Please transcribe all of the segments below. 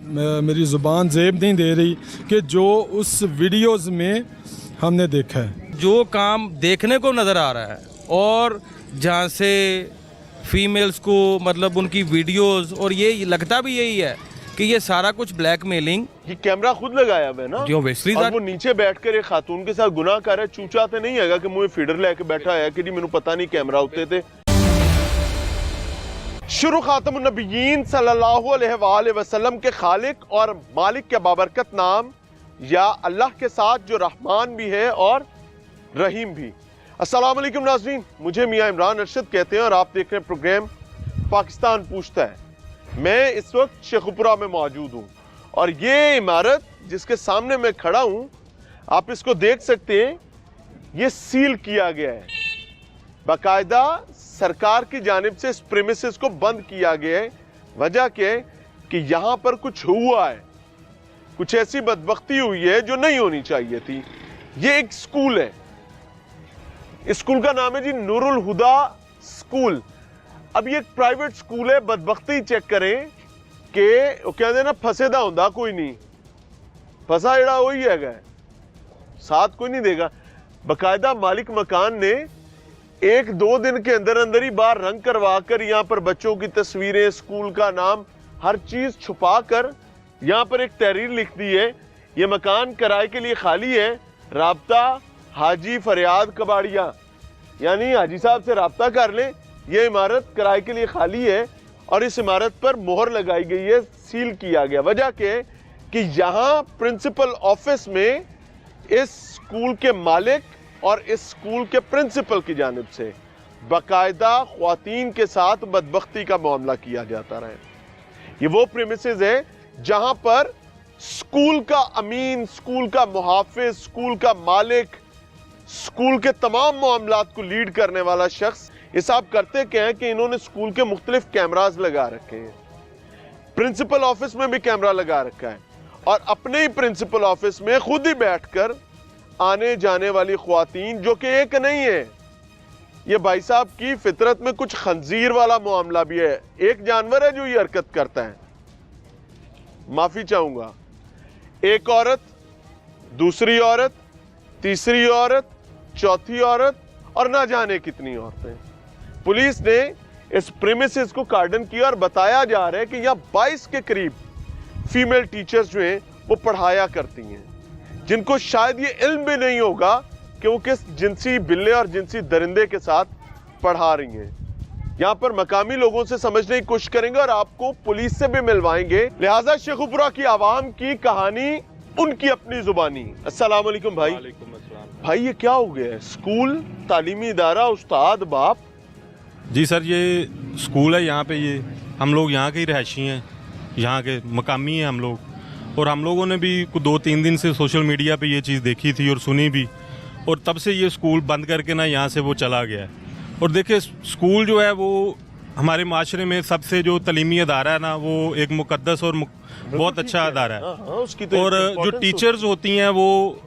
मेरी ज़ुबान ज़ेब नहीं दे रही कि जो उस वीडियोस में हमने देखा है, जो काम देखने को नज़र आ रहा है और जहाँ से फीमेल्स को मतलब उनकी वीडियोस, और ये लगता भी यही है कि ये सारा कुछ ब्लैकमेलिंग। ये कैमरा खुद लगाया हुआ है ना, जो obviously और वो नीचे बैठकर एक खातून के साथ गुनाह कर रहा है। चूचा तो नहीं हैगा कि मुझे फीडर लेके बैठा है कि जी मैंने पता नहीं कैमरा उत्ते थे। शुरू खातमुन नबिय्यीन सल्लल्लाहु अलैहि वसल्लम के खालिक और मालिक के बाबरकत नाम या अल्लाह के साथ जो रहमान भी है और रहीम भी। अस्सलाम वालेकुम नाज़रीन, मुझे मियां इमरान अरशद कहते हैं और आप देख रहे हैं प्रोग्राम पाकिस्तान पूछता है। मैं इस वक्त शेखुपुरा में मौजूद हूँ और ये इमारत जिसके सामने मैं खड़ा हूँ, आप इसको देख सकते हैं, ये सील किया गया है। बाकायदा सरकार की जानिब से इस प्रीमिसेस को बंद किया गया है। वजह क्या है कि यहाँ पर कुछ हुआ है, कुछ ऐसी बदबख्ती हुई है जो नहीं होनी चाहिए थी। ये एक स्कूल है, स्कूल का नाम है जी नूरुल हुदा स्कूल। अब ये एक प्राइवेट स्कूल है। बदबख्ती चेक करें कि वो कहते ना फसेदा होंदा कोई नहीं, फसा जड़ा वही है, साथ कोई नहीं देगा। बाकायदा मालिक मकान ने एक दो दिन के अंदर अंदर ही बाहर रंग करवा कर यहाँ पर बच्चों की तस्वीरें, स्कूल का नाम, हर चीज छुपा कर यहाँ पर एक तहरीर लिख दी है। ये मकान किराए के लिए खाली है। राब्ता हाजी फरियाद कबाड़िया, यानी हाजी साहब से राब्ता कर लें। ये इमारत किराए के लिए खाली है और इस इमारत पर मोहर लगाई गई है, सील किया गया। वजह क्या है कि यहाँ प्रिंसिपल ऑफिस में इस स्कूल के मालिक और इस स्कूल के प्रिंसिपल की जानिब से बाकायदा ख्वातीन के साथ बदबख्ती का मामला किया जाता रहा है। ये वो प्रीमिसेस है जहां पर स्कूल का अमीन, स्कूल का मुहाफिज, स्कूल का मालिक, स्कूल के तमाम मामलात को लीड करने वाला शख्स, ये साहब करते क्या है कि इन्होंने स्कूल के मुख्तलिफ कैमराज लगा रखे हैं। प्रिंसिपल ऑफिस में भी कैमरा लगा रखा है और अपने ही प्रिंसिपल ऑफिस में खुद ही बैठकर आने जाने वाली ख्वातीन, जो कि एक नहीं है, ये भाई साहब की फितरत में कुछ खंजीर वाला मामला भी है। एक जानवर है जो ये हरकत करता है, माफी चाहूंगा, एक औरत, दूसरी औरत, तीसरी औरत, चौथी औरत और ना जाने कितनी औरतें। पुलिस ने इस प्रीमिसेस को कार्डन किया और बताया जा रहा है कि यहाँ 22 के करीब फीमेल टीचर्स जो हैं वो पढ़ाया करती हैं, जिनको शायद ये इल्म भी नहीं होगा कि वो किस जिनसी बिल्ले और जिनसी दरिंदे के साथ पढ़ा रही हैं। यहाँ पर मकामी लोगों से समझने की कोशिश करेंगे और आपको पुलिस से भी मिलवाएंगे। लिहाजा शेखुपुरा की आवाम की कहानी उनकी अपनी जुबानी। अस्सलाम वालेकुम भाई। भाई ये क्या हो गया है? स्कूल, तालीमी इदारा, उस्ताद, बाप? जी सर, ये स्कूल है। यहाँ पे ये हम लोग यहाँ के ही रहायशी हैं, यहाँ के मकामी हैं हम लोग, और हम लोगों ने भी 2-3 दिन से सोशल मीडिया पे ये चीज़ देखी थी और सुनी भी, और तब से ये स्कूल बंद करके ना यहाँ से वो चला गया है। और देखिए, स्कूल जो है वो हमारे माशरे में सबसे जो तलीमी अदारा है ना, वो एक मुकद्दस और बहुत अच्छा अदारा है। और जो टीचर्स होती हैं वो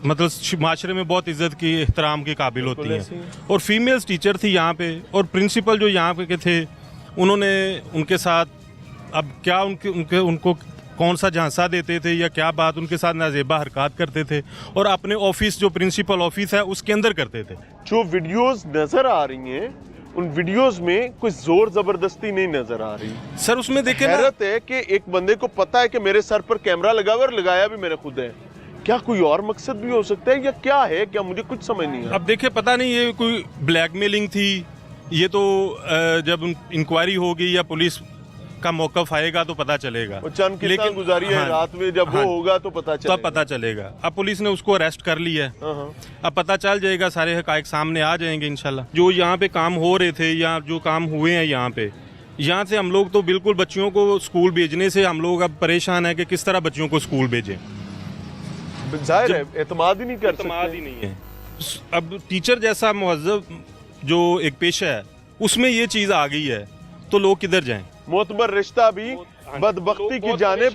मतलब माशरे में बहुत इज्जत की, एहतराम के काबिल होती हैं। और फीमेल्स टीचर थी यहाँ पे, और प्रिंसिपल जो यहाँ पे के थे, उन्होंने उनके साथ अब क्या उनको कौन सा झांसा देते थे या क्या बात, उनके साथ नाजेबा हरकत करते थे और अपने ऑफिस, जो प्रिंसिपल ऑफिस है, उसके अंदर करते थे। जो वीडियोस नजर आ रही हैं, उन वीडियोस में कोई जोर जबरदस्ती नहीं नजर आ रही सर। उसमें देखिए, हैरत है कि एक बंदे को पता है कि मेरे सर पर कैमरा लगा हुआ और लगाया भी मैंने खुद है। क्या कोई और मकसद भी हो सकता है या क्या है? क्या मुझे कुछ समझ नहीं आ। अब देखिए, पता नहीं ये कोई ब्लैकमेलिंग थी, ये तो जब इंक्वायरी होगी या पुलिस का मौकफ आएगा तो पता चलेगा। चंद की गुजारी है रात में, जब वो होगा तो पता चलेगा। तब पता चलेगा। अब पुलिस ने उसको अरेस्ट कर लिया है, अब पता चल जाएगा, सारे हकायक सामने आ जाएंगे इंशाल्लाह। जो यहाँ पे काम हो रहे थे या जो काम हुए हैं यहाँ पे, यहाँ से हम लोग तो बिल्कुल बच्चियों को स्कूल भेजने से हम लोग अब परेशान है कि किस तरह बच्चियों को स्कूल भेजें। जाहिर है एतमाद ही नहीं कर सकते। एतमाद ही नहीं है। अब टीचर जैसा मुहज्जब जो एक पेशा है, उसमें ये चीज आ गई है तो लोग किधर जाएं? मोतबर रिश्ता भी बदबख्ती की जानिब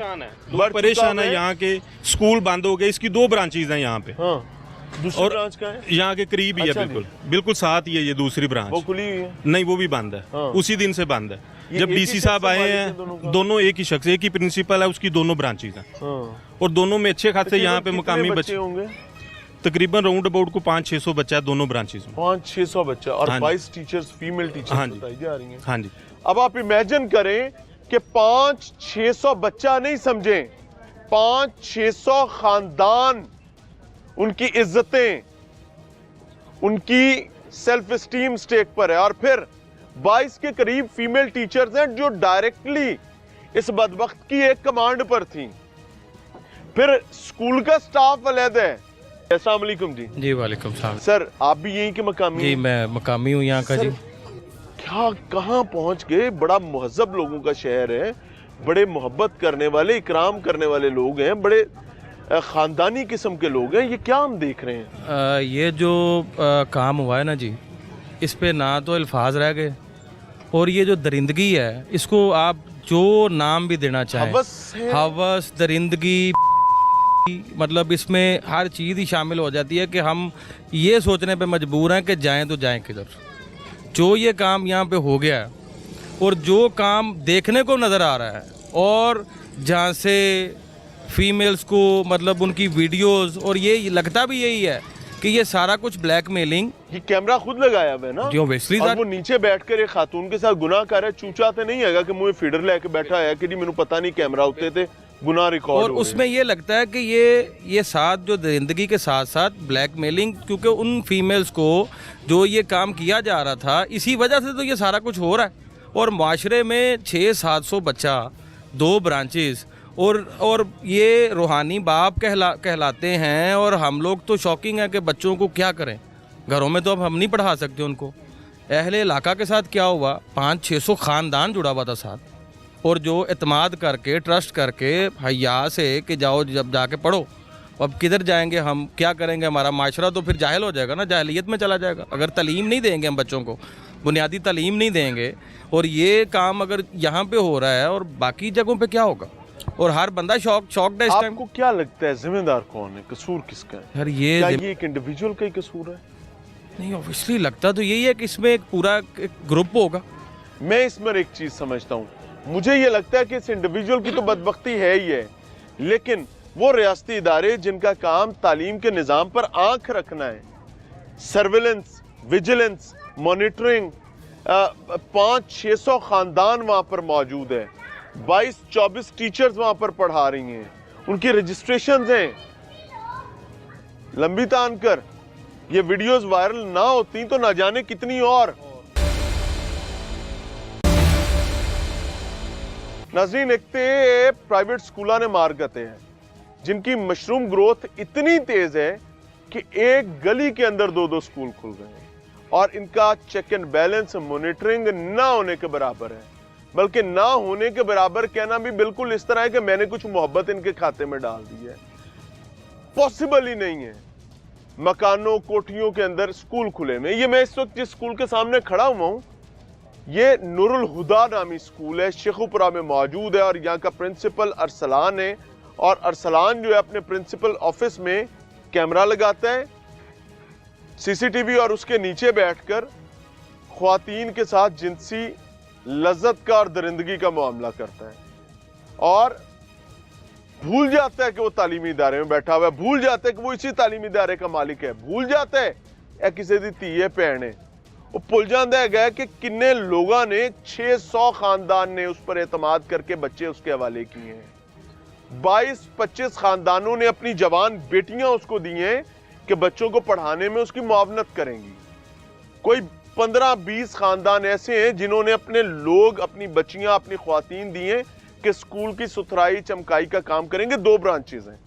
परेशान है। यहाँ के स्कूल बंद हो गए। इसकी 2 ब्रांचेज हैं यहाँ पे। दूसरी ब्रांच का है यहाँ के करीब ही है, बिल्कुल साथ ही है। ये दूसरी ब्रांच वो खुली हुई है? नहीं, वो भी बंद है। उसी दिन से बंद है। ये जब एक ही डीसी शख्स साहब आए मालिक है हैं, दोनों का? दोनों एक ही शख्स, एक ही प्रिंसिपल है, उसकी दोनों ब्रांचेज हैं हाँ। और दोनों में अच्छे खासे यहाँ पे कितने मुकामी बच्चे बच्चे होंगे? तकरीबन राउंड अबाउट को 500-600 बच्चा है दोनों ब्रांचेज में। 500-600 बच्चा और हाँ जी। 22 टीचर्स, फीमेल टीचर्स हाँ जी। बताई जा रही हैं। हाँ जी। अब आप इमेजिन करें कि 500-600 बच्चा नहीं समझें, 500-600 खानदान, उनकी इज्जतें, उनकी सेल्फ स्टीम स्टेक पर है। और फिर 22 के करीब फीमेल टीचर्स हैं जो डायरेक्टली इस बदबख्त की एक कमांड पर थी। फिर स्कूल का स्टाफ अलग है। अस्सलाम वालेकुम जी। जी वालेकुम सलाम। सर आप भी यहीं के मकामी जी हैं? मैं मकामी हूँ यहाँ का सर, जी। क्या कहाँ पहुंच गए? बड़ा महजब लोगों का शहर है, बड़े मोहब्बत करने वाले, इकराम करने वाले लोग हैं, बड़े खानदानी किस्म के लोग हैं। ये क्या हम देख रहे हैं? ये जो काम हुआ है ना जी, इस पे ना तो अल्फाज रह गए, और ये जो दरिंदगी है इसको आप जो नाम भी देना चाहें, हवस है। हवस, दरिंदगी, मतलब इसमें हर चीज़ ही शामिल हो जाती है कि हम ये सोचने पे मजबूर हैं कि जाएं तो जाएं किधर। जो ये काम यहाँ पे हो गया है और जो काम देखने को नज़र आ रहा है, और जहाँ से फीमेल्स को मतलब उनकी वीडियोस, और ये लगता भी यही है कि ये सारा कुछ ब्लैकमेलिंग। ये कैमरा खुद लगाया हुआ है ना? जी ऑब्वियसली और वो नीचे बैठकर एक खातून के साथ गुनाह कर रहा है। चूचा तो नहीं हैगा कि मुझे फीडर लेके बैठा है कि जी मैंने पता नहीं कैमरा उठते थे, गुनाह रिकॉर्ड और हो उसमें ये लगता है कि ये साथ जो दरिंदगी के साथ साथ ब्लैकमेलिंग, क्योंकि उन फीमेल्स को जो ये काम किया जा रहा था इसी वजह से तो ये सारा कुछ हो रहा है। और माशरे में 600-700 बच्चा, 2 ब्रांचेस, और ये रूहानी बाप कहलाते हैं। और हम लोग तो शॉकिंग है कि बच्चों को क्या करें, घरों में तो अब हम नहीं पढ़ा सकते उनको। अहले इलाका के साथ क्या हुआ, 500-600 ख़ानदान जुड़ा हुआ था साथ, और जो एतमाद करके, ट्रस्ट करके, हया से कि जाओ जब जाके पढ़ो। अब किधर जाएंगे हम, क्या करेंगे? हमारा माशरा तो फिर जाहिल हो जाएगा ना, जाहिलियत में चला जाएगा। अगर तालीम नहीं देंगे हम बच्चों को, बुनियादी तालीम नहीं देंगे, और ये काम अगर यहाँ पे हो रहा है और बाकी जगहों पे क्या होगा? और हर बंदा शॉक्ड है इस टाइम। आपको क्या लगता है जिम्मेदार कौन है, कसूर किसका है? यार क्या ये एक इंडिविजुअल का ही कसूर है? नहीं, ऑब्वियसली लगता तो यही है कि इसमें एक पूरा ग्रुप होगा। मैं इसमें एक चीज समझता हूँ, मुझे ये लगता है कि इस इंडिविजुअल की तो बदबख्ती है ही है, लेकिन वो रियासती इदारे जिनका काम तालीम के निज़ाम पर आंख रखना है, सर्विलेंस, विजिलेंस, मॉनिटरिंग, 500-600 खानदान वहां पर मौजूद है, 22-24 टीचर्स वहां पर पढ़ा रही हैं, उनकी रजिस्ट्रेशंस हैं। लंबी तान कर ये वीडियोस वायरल ना होती तो ना जाने कितनी और। नाज़रीन, एक ते प्राइवेट स्कूलों ने मारगते हैं जिनकी मशरूम ग्रोथ इतनी तेज है कि एक गली के अंदर 2-2 स्कूल खुल गए हैं, और इनका चेक एंड बैलेंस, मॉनिटरिंग ना होने के बराबर है। बल्कि ना होने के बराबर कहना भी बिल्कुल इस तरह है कि मैंने कुछ मोहब्बत इनके खाते में डाल दी है। पॉसिबल ही नहीं है। मकानों, कोठियों के अंदर स्कूल खुले में। ये मैं इस वक्त जिस स्कूल के सामने खड़ा हुआ हूं, ये नूरुल हुदा नामी स्कूल है, शेखुपुरा में मौजूद है, और यहाँ का प्रिंसिपल अरसलान है। और अरसलान जो है अपने प्रिंसिपल ऑफिस में कैमरा लगाता है, सीसीटीवी, और उसके नीचे बैठकर ख्वातीन के साथ जिनसी लज्जत का और दरिंदगी का मामला करता है, और भूल जाता है कि वो तालीमी इदारे में बैठा हुआ है, भूल जाता है कि वो इसी तालीमी इदारे का मालिक है, भूल जाता है या किसी दी धीए भैन है। वो भुल जाता है कि किन्ने लोगों ने, 600 खानदान ने उस पर एतमाद करके बच्चे उसके हवाले किए हैं। 22-25 खानदानों ने अपनी जवान बेटियां उसको दी हैं कि बच्चों को पढ़ाने में उसकी मुआवनत करेंगी। कोई 15-20 खानदान ऐसे हैं जिन्होंने अपने लोग, अपनी बच्चियां, अपनी ख्वातीन दी हैं कि स्कूल की सुथराई चमकाई का काम करेंगे। 2 ब्रांचेस हैं,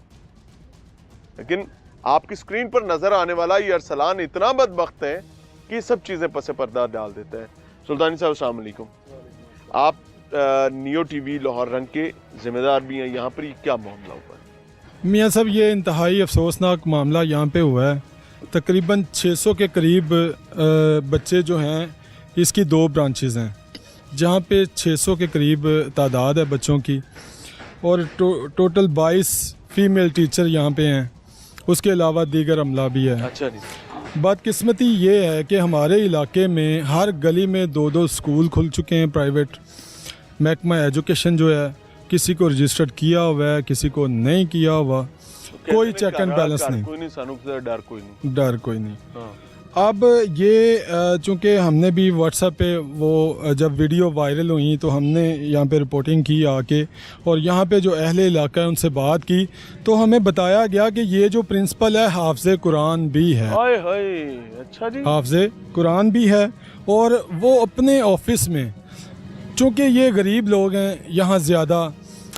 लेकिन आपकी स्क्रीन पर नजर आने वाला ये अरसलान इतना बदबख्त है कि सब चीजें पसे पर्दा डाल देता है। सुल्तानी साहब अस्सलाम वालेकुम। आप नियो टीवी लाहौर रंग के जिम्मेदार भी हैं, यहाँ पर क्या मामला हुआ है? मियाँ साहब, ये इंतहाई अफसोसनाक मामला यहाँ पे हुआ है। तकरीबन 600 के करीब बच्चे जो हैं, इसकी 2 ब्रांचेस हैं जहाँ पे 600 के करीब तादाद है बच्चों की, और टोटल 22 फीमेल टीचर यहाँ पे हैं, उसके अलावा दीगर अमला भी है। अच्छा जी। बदकिस्मती ये है कि हमारे इलाके में हर गली में 2-2 स्कूल खुल चुके हैं प्राइवेट, महकमा एजुकेशन जो है किसी को रजिस्टर्ड किया हुआ है, किसी को नहीं किया हुआ, कोई चेक एंड बैलेंस नहीं, कोई नहीं, सानू से डर कोई नहीं। डर कोई नहीं। हाँ। अब ये चूँकि हमने भी व्हाट्सएप पे वो जब वीडियो वायरल हुई तो हमने यहाँ पे रिपोर्टिंग की आके, और यहाँ पे जो अहले इलाका है उनसे बात की, तो हमें बताया गया कि ये जो प्रिंसिपल है हाफ़िज़ कुरान भी है। हाय हाय, अच्छा जी। हाफ़िज़ कुरान भी है, और वो अपने ऑफिस में, चूँकि ये गरीब लोग हैं यहाँ ज़्यादा,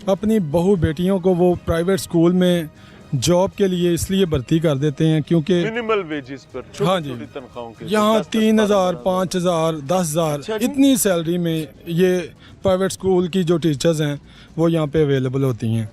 अपनी बहू बेटियों को वो प्राइवेट स्कूल में जॉब के लिए इसलिए भर्ती कर देते हैं क्योंकि मिनिमल वेजेस पर, हाँ जी, छोटी तनख्वाहों के, यहाँ 10,000, 3,000, 5,000, 10,000 अच्छा जी। इतनी सैलरी में ये प्राइवेट स्कूल की जो टीचर्स हैं वो यहाँ पे अवेलेबल होती हैं।